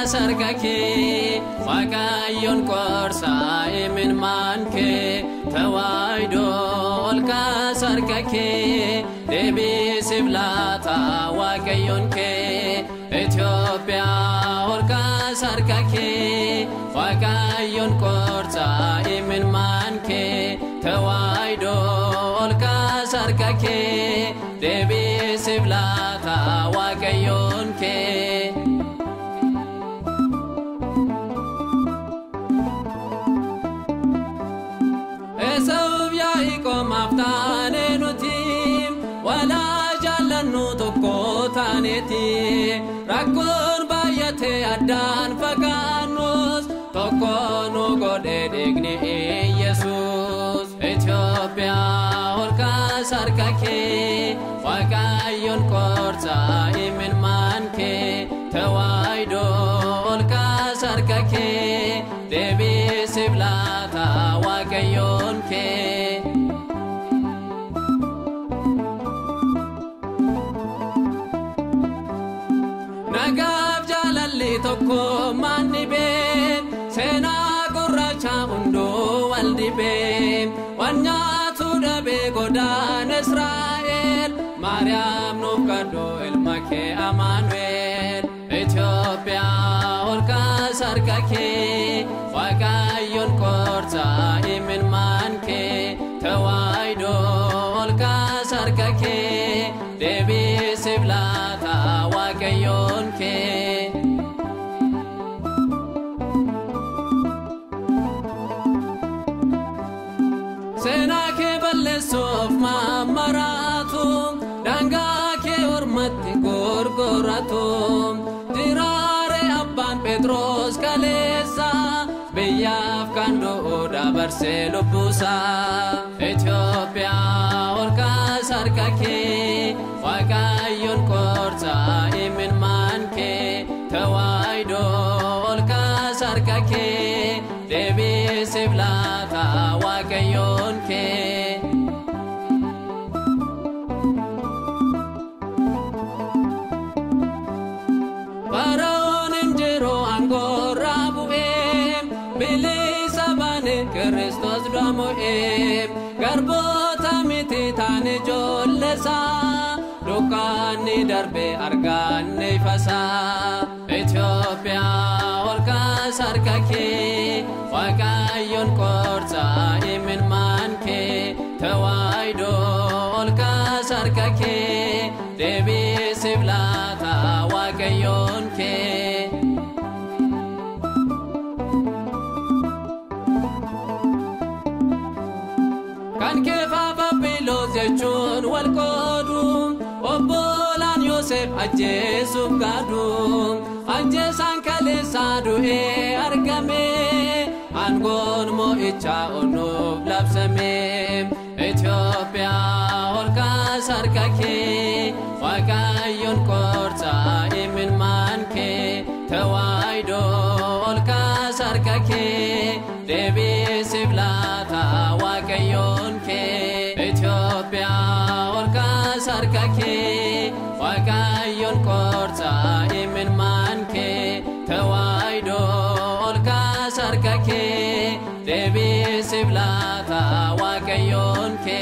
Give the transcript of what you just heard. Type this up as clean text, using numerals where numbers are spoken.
sarkake Waaqayyoon korsa imin manke Tawaido olka sarkake Debi siblata Waaqayyoon ke Ethiopia olka sarkake Waaqayyoon korsa imin manke Tawaido olka sarkake Debi siblata Waaqayyoon ke Maftane nutim wala jallannu tokko taaneti rakkoon baay'ate addaan fagaannus tokko nu godhe dhiigni Yesuus Ethiopia olka sarkake Waaqayyoon korsa imin manke Tawaido olka sarkake Debi siblata Waaqayyoon ke Nagaf jalalli tokko manni been seenaa gurraacha hunduu waldi been wanyaatu dhabe godaan Israa'el Maariyaam nuuf kadhu ilma kee Amaanu'el Ethiopia olka sarkake Waaqayyoon korsa imin manke Tawaido olka sarkake Debi siblata Waaqayyoon ke Seenaa kee balleessuuf maamaraatu dangaa kee ormatti gorgoratu diraare abbaan Phexros kaleessa biyyaaf kan du'u dabarsee lubbuusaa Ethiopia olka sarkake Waaqayyoon korsa imin manke Tawaido olka sarkake Debi siblata Waaqayyoon ke Paraon injiro angora bu'eem bilisa bane Kristos du'amu'eem garbota miti taane ijoollesaa Dukkaanni darbe argaanne ifasaa Ethiopia olka sarkake Waaqayyoon korsa imin manke Tawaido olka sarkake Debi siblata Waaqayyoon ke Kan keefa Baabiloon jechuun wal qooduu Obbolaan Yoosef ajjeesuuf gaadhu ajjeesaan kaleessaa du'ee argame aangoon mo'icha onuuf labsame Ethiopia olka sarkake Waaqayyoon korsa imin manke Tawaido olka sarkake Debi siblata Waaqayyoon ke Ethiopia olka sarkake Waaqayyoon korsa imin manke Tawaido olka sarkake Debi siblata Waaqayyoon ke